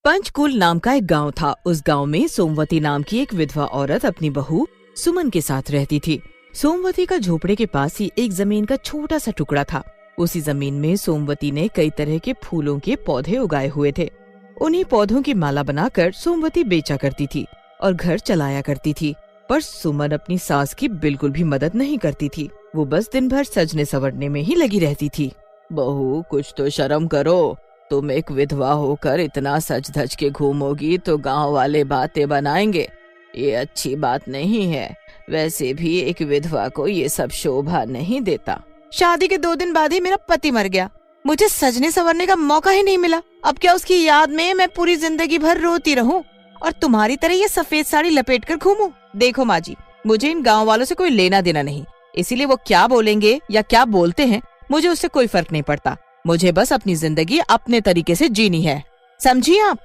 पंचकुल नाम का एक गांव था। उस गांव में सोमवती नाम की एक विधवा औरत अपनी बहू सुमन के साथ रहती थी। सोमवती का झोपड़े के पास ही एक जमीन का छोटा सा टुकड़ा था। उसी जमीन में सोमवती ने कई तरह के फूलों के पौधे उगाए हुए थे। उन्हीं पौधों की माला बनाकर सोमवती बेचा करती थी और घर चलाया करती थी। पर सुमन अपनी सास की बिल्कुल भी मदद नहीं करती थी। वो बस दिन भर सजने संवरने में ही लगी रहती थी। बहू, कुछ तो शर्म करो। तुम एक विधवा होकर इतना सज धज के घूमोगी तो गांव वाले बातें बनाएंगे। ये अच्छी बात नहीं है। वैसे भी एक विधवा को ये सब शोभा नहीं देता। शादी के 2 दिन बाद ही मेरा पति मर गया। मुझे सजने संवरने का मौका ही नहीं मिला। अब क्या उसकी याद में मैं पूरी जिंदगी भर रोती रहूं और तुम्हारी तरह ये सफेद साड़ी लपेट कर घूमूं? देखो माँ जी, मुझे इन गाँव वालों से कोई लेना देना नहीं। इसीलिए वो क्या बोलेंगे या क्या बोलते हैं, मुझे उससे कोई फर्क नहीं पड़ता। मुझे बस अपनी जिंदगी अपने तरीके से जीनी है, समझी आप?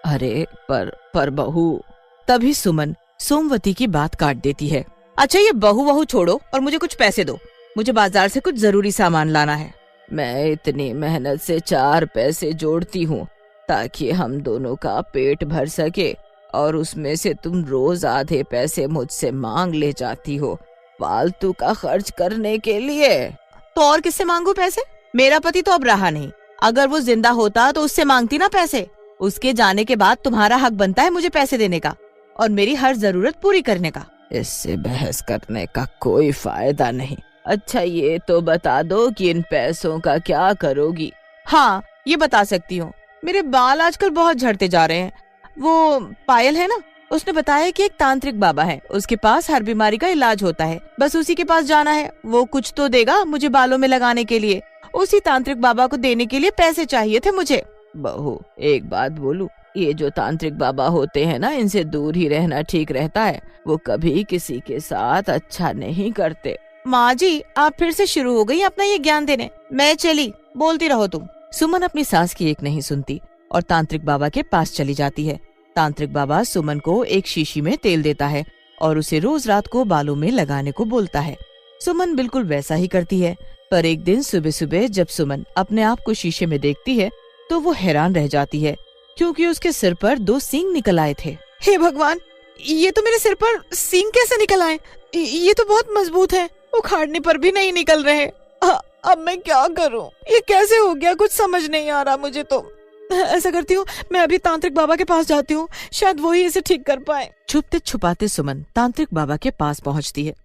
अरे पर बहू। तभी सुमन सोमवती की बात काट देती है। अच्छा, ये बहू छोड़ो और मुझे कुछ पैसे दो। मुझे बाजार से कुछ जरूरी सामान लाना है। मैं इतनी मेहनत से 4 पैसे जोड़ती हूँ ताकि हम दोनों का पेट भर सके, और उसमें से तुम रोज आधे पैसे मुझसे मांग ले जाती हो फालतू का खर्च करने के लिए। तो और किससे मांगू पैसे? मेरा पति तो अब रहा नहीं। अगर वो जिंदा होता तो उससे मांगती ना पैसे। उसके जाने के बाद तुम्हारा हक बनता है मुझे पैसे देने का और मेरी हर जरूरत पूरी करने का। इससे बहस करने का कोई फायदा नहीं। अच्छा, ये तो बता दो कि इन पैसों का क्या करोगी? हाँ, ये बता सकती हूँ। मेरे बाल आजकल बहुत झड़ते जा रहे हैं। वो पायल है ना, उसने बताया कि एक तांत्रिक बाबा है, उसके पास हर बीमारी का इलाज होता है। बस उसी के पास जाना है, वो कुछ तो देगा मुझे बालों में लगाने के लिए। उसी तांत्रिक बाबा को देने के लिए पैसे चाहिए थे मुझे। बहू, एक बात बोलूं, ये जो तांत्रिक बाबा होते हैं ना, इनसे दूर ही रहना ठीक रहता है। वो कभी किसी के साथ अच्छा नहीं करते। माँ जी, आप फिर से शुरू हो गई अपना ये ज्ञान देने। मैं चली, बोलती रहो तुम। सुमन अपनी सास की एक नहीं सुनती और तांत्रिक बाबा के पास चली जाती है। तांत्रिक बाबा सुमन को एक शीशी में तेल देता है और उसे रोज रात को बालों में लगाने को बोलता है। सुमन बिल्कुल वैसा ही करती है। पर एक दिन सुबह सुबह जब सुमन अपने आप को शीशे में देखती है तो वो हैरान रह जाती है, क्योंकि उसके सिर पर 2 सींग निकल आए थे। हे भगवान, ये तो मेरे सिर पर सींग कैसे निकल आए? ये तो बहुत मजबूत है, उखाड़ने पर भी नहीं निकल रहे। अब मैं क्या करूं? ये कैसे हो गया? कुछ समझ नहीं आ रहा मुझे तो। ऐसा करती हूँ, मैं अभी तांत्रिक बाबा के पास जाती हूँ, शायद वो ही इसे ठीक कर पाए। छुपते छुपाते सुमन तांत्रिक बाबा के पास पहुँचती है।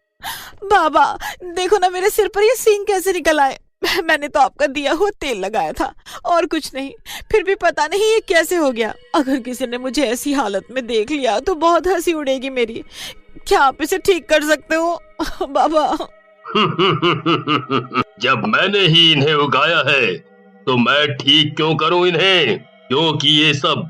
बाबा, देखो ना मेरे सिर पर ये सींग कैसे निकल आए। मैंने तो आपका दिया हुआ तेल लगाया था और कुछ नहीं, फिर भी पता नहीं ये कैसे हो गया। अगर किसी ने मुझे ऐसी हालत में देख लिया तो बहुत हंसी उड़ेगी मेरी। क्या आप इसे ठीक कर सकते हो बाबा? जब मैंने ही इन्हें उगाया है तो मैं ठीक क्यों करूं इन्हें? क्योंकि ये सब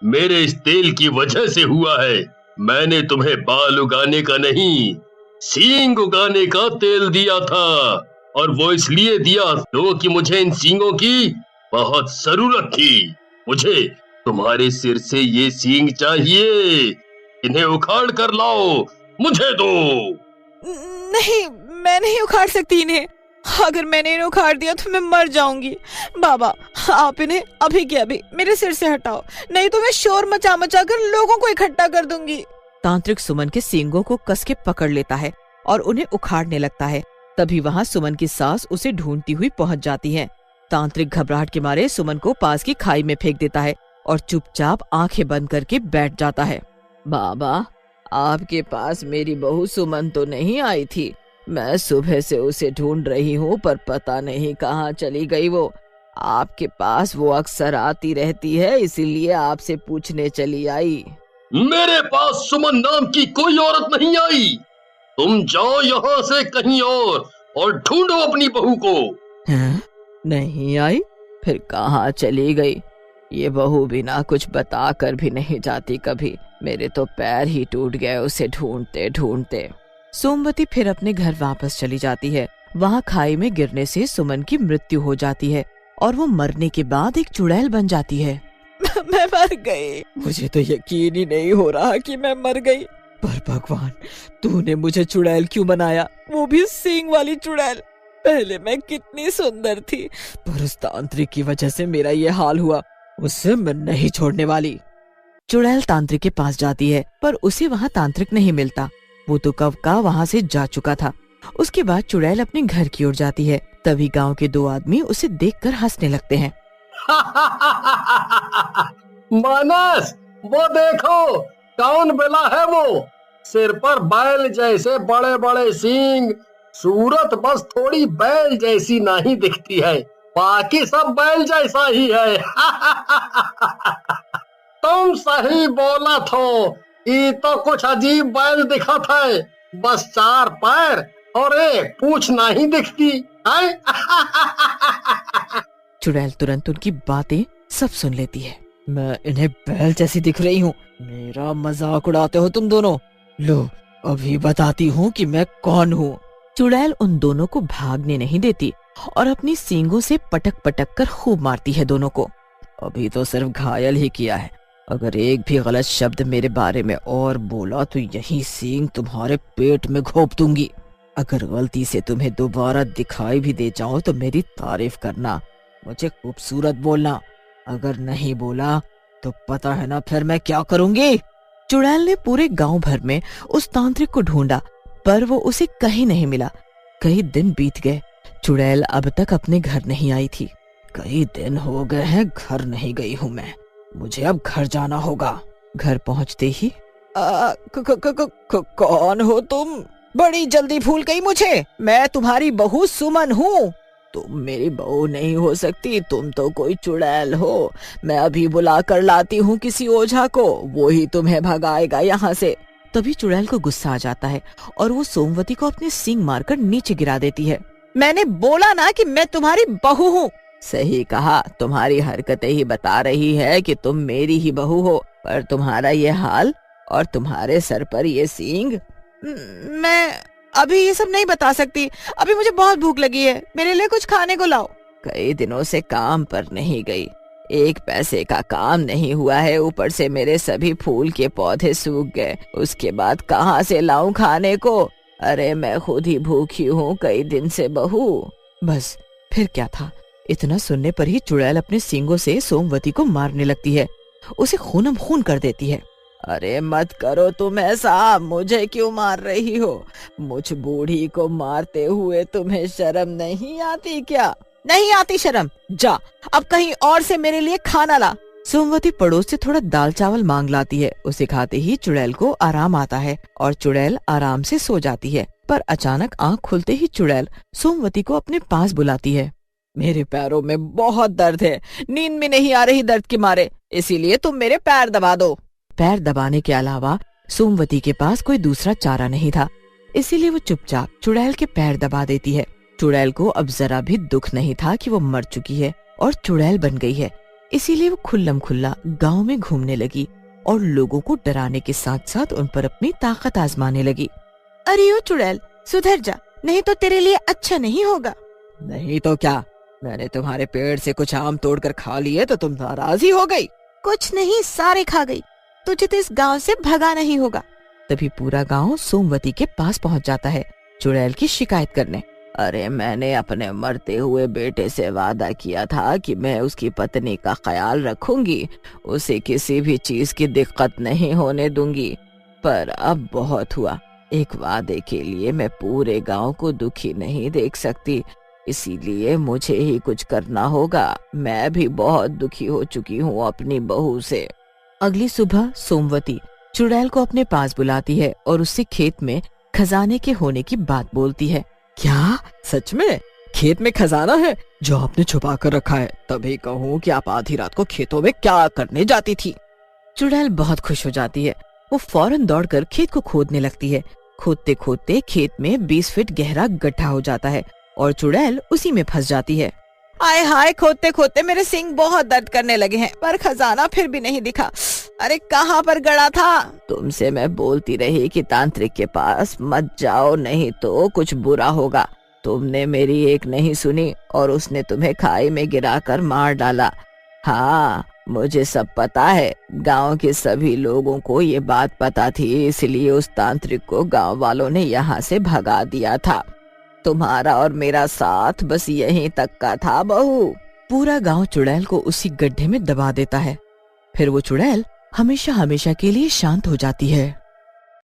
मेरे इस तेल की वजह से हुआ है। मैंने तुम्हें बाल उगाने का नहीं, सींग उगाने का तेल दिया था, और वो इसलिए दिया क्योंकि मुझे इन सींगों की बहुत जरूरत थी। मुझे तुम्हारे सिर से ये सींग चाहिए। इन्हें उखाड़ कर लाओ, मुझे दो। नहीं, मैं नहीं उखाड़ सकती इन्हें। अगर मैंने इन्हें उखाड़ दिया तो मैं मर जाऊंगी। बाबा, आप इन्हें अभी के अभी मेरे सिर से हटाओ, नहीं तो मैं शोर मचा मचा कर लोगों को इकट्ठा कर दूंगी। तांत्रिक सुमन के सींगों को कस के पकड़ लेता है और उन्हें उखाड़ने लगता है। तभी वहाँ सुमन की सास उसे ढूंढती हुई पहुँच जाती है। तांत्रिक घबराहट के मारे सुमन को पास की खाई में फेंक देता है और चुपचाप आंखें बंद करके बैठ जाता है। बाबा, आपके पास मेरी बहू सुमन तो नहीं आई थी। मैं सुबह से उसे ढूंढ रही हूँ, पर पता नहीं कहाँ चली गई वो। आपके पास वो अक्सर आती रहती है, इसीलिए आपसे पूछने चली आई। मेरे पास सुमन नाम की कोई औरत नहीं आई। तुम जाओ यहाँ से कहीं और ढूंढो अपनी बहू को। नहीं आई? फिर कहाँ चली गई? ये बहू बिना कुछ बता कर भी नहीं जाती कभी। मेरे तो पैर ही टूट गए उसे ढूंढते ढूंढते। सोमवती फिर अपने घर वापस चली जाती है। वहाँ खाई में गिरने से सुमन की मृत्यु हो जाती है और वो मरने के बाद एक चुड़ैल बन जाती है। मैं मर गई। मुझे तो यकीन ही नहीं हो रहा कि मैं मर गई। पर भगवान, तूने मुझे चुड़ैल क्यों बनाया? वो भी सींग वाली चुड़ैल। पहले मैं कितनी सुंदर थी, पर उस तांत्रिक की वजह से मेरा ये हाल हुआ। उससे मैं नहीं छोड़ने वाली। चुड़ैल तांत्रिक के पास जाती है, पर उसे वहाँ तांत्रिक नहीं मिलता। वो तो कब का वहाँ से जा चुका था। उसके बाद चुड़ैल अपने घर की ओर जाती है। तभी गांव के दो आदमी उसे देखकर हंसने लगते हैं। मानस, वो देखो, कौन बेला है वो? सिर पर बैल जैसे बड़े बड़े सींग, सूरत बस थोड़ी बैल जैसी नहीं दिखती है, बाकी सब बैल जैसा ही है। तुम सही बोला थो, ये तो कुछ अजीब बैल दिखा था, बस 4 पैर और एक पूंछ नहीं दिखती है। चुड़ैल तुरंत उनकी बातें सब सुन लेती है। मैं इन्हें बैल जैसी दिख रही हूँ, मेरा मजाक उड़ाते हो तुम दोनों। लो अभी बताती हूँ कि मैं कौन हूँ। चुड़ैल उन दोनों को भागने नहीं देती और अपनी सींगों से पटक पटक कर खूब मारती है दोनों को। अभी तो सिर्फ घायल ही किया है, अगर एक भी गलत शब्द मेरे बारे में और बोला तो यही सींग तुम्हारे पेट में घोंप दूंगी। अगर गलती से तुम्हें दोबारा दिखाई भी दे जाऊं तो मेरी तारीफ करना, मुझे खूबसूरत बोलना। अगर नहीं बोला तो पता है ना फिर मैं क्या करूंगी। चुड़ैल ने पूरे गांव भर में उस तांत्रिक को ढूंढा, पर वो उसे कहीं नहीं मिला। कई दिन बीत गए, चुड़ैल अब तक अपने घर नहीं आई थी। कई दिन हो गए हैं घर नहीं गई हूँ मैं, मुझे अब घर जाना होगा। घर पहुँचते ही कौन हो तुम? बड़ी जल्दी भूल गई मुझे, मैं तुम्हारी बहू सुमन हूँ। तुम मेरी बहू नहीं हो सकती, तुम तो कोई चुड़ैल हो। मैं अभी बुला कर लाती हूँ किसी ओझा को, वो ही तुम्हें भगाएगा यहाँ से। तभी चुड़ैल को गुस्सा आ जाता है और वो सोमवती को अपने सींग मारकर नीचे गिरा देती है। मैंने बोला ना कि मैं तुम्हारी बहू हूँ। सही कहा, तुम्हारी हरकतें ही बता रही है कि तुम मेरी ही बहू हो, पर तुम्हारा ये हाल और तुम्हारे सर पर ये सींग। मैं अभी ये सब नहीं बता सकती, अभी मुझे बहुत भूख लगी है, मेरे लिए कुछ खाने को लाओ। कई दिनों से काम पर नहीं गई, 1 पैसे का काम नहीं हुआ है, ऊपर से मेरे सभी फूल के पौधे सूख गए, उसके बाद कहाँ से लाऊं खाने को? अरे मैं खुद ही भूखी हूँ कई दिन से बहू। बस फिर क्या था, इतना सुनने पर ही चुड़ैल अपने सींगों से सोमवती को मारने लगती है, उसे खूनम खून कर देती है। अरे मत करो तुम ऐसा, मुझे क्यों मार रही हो? मुझ बूढ़ी को मारते हुए तुम्हें शर्म नहीं आती क्या? नहीं आती शर्म, जा अब कहीं और से मेरे लिए खाना ला। सोमवती पड़ोस से थोड़ा दाल चावल मांग लाती है, उसे खाते ही चुड़ैल को आराम आता है और चुड़ैल आराम से सो जाती है। पर अचानक आँख खुलते ही चुड़ैल सोमवती को अपने पास बुलाती है। मेरे पैरों में बहुत दर्द है, नींद में नहीं आ रही दर्द के मारे, इसीलिए तुम मेरे पैर दबा दो। पैर दबाने के अलावा सोमवती के पास कोई दूसरा चारा नहीं था, इसीलिए वो चुपचाप चुड़ैल के पैर दबा देती है। चुड़ैल को अब जरा भी दुख नहीं था कि वो मर चुकी है और चुड़ैल बन गई है, इसीलिए वो खुल्लम खुल्ला गांव में घूमने लगी और लोगों को डराने के साथ साथ उन पर अपनी ताकत आजमाने लगी। अरे ओ चुड़ैल, सुधर जा, नहीं तो तेरे लिए अच्छा नहीं होगा। नहीं तो क्या, मैंने तुम्हारे पेड़ से कुछ आम तोड़कर खा लिए तो तुम नाराज ही हो गई। कुछ नहीं, सारे खा गई, तुझे तो इस गांव से भगा नहीं होगा। तभी पूरा गांव सोमवती के पास पहुंच जाता है चुड़ैल की शिकायत करने। अरे मैंने अपने मरते हुए बेटे से वादा किया था कि मैं उसकी पत्नी का ख्याल रखूंगी, उसे किसी भी चीज की दिक्कत नहीं होने दूंगी, पर अब बहुत हुआ। एक वादे के लिए मैं पूरे गांव को दुखी नहीं देख सकती, इसीलिए मुझे ही कुछ करना होगा। मैं भी बहुत दुखी हो चुकी हूँ अपनी बहू से। अगली सुबह सोमवती चुड़ैल को अपने पास बुलाती है और उससे खेत में खजाने के होने की बात बोलती है। क्या सच में खेत में खजाना है जो आपने छुपा कर रखा है? तभी कहूँ कि आप आधी रात को खेतों में क्या करने जाती थी। चुड़ैल बहुत खुश हो जाती है, वो फौरन दौड़कर खेत को खोदने लगती है। खोदते खोदते खेत में 20 फीट गहरा गड्ढा हो जाता है और चुड़ैल उसी में फंस जाती है। आय हाय, खोदते खोदते मेरे सींग बहुत दर्द करने लगे हैं, पर खजाना फिर भी नहीं दिखा। अरे कहाँ पर गड़ा था? तुमसे मैं बोलती रही कि तांत्रिक के पास मत जाओ, नहीं तो कुछ बुरा होगा। तुमने मेरी एक नहीं सुनी और उसने तुम्हें खाई में गिराकर मार डाला। हाँ, मुझे सब पता है, गांव के सभी लोगों को ये बात पता थी, इसलिए उस तांत्रिक को गांव वालों ने यहाँ से भगा दिया था। तुम्हारा और मेरा साथ बस यहीं तक का था बहू। पूरा गांव चुड़ैल को उसी गड्ढे में दबा देता है। फिर वो चुड़ैल हमेशा हमेशा के लिए शांत हो जाती है।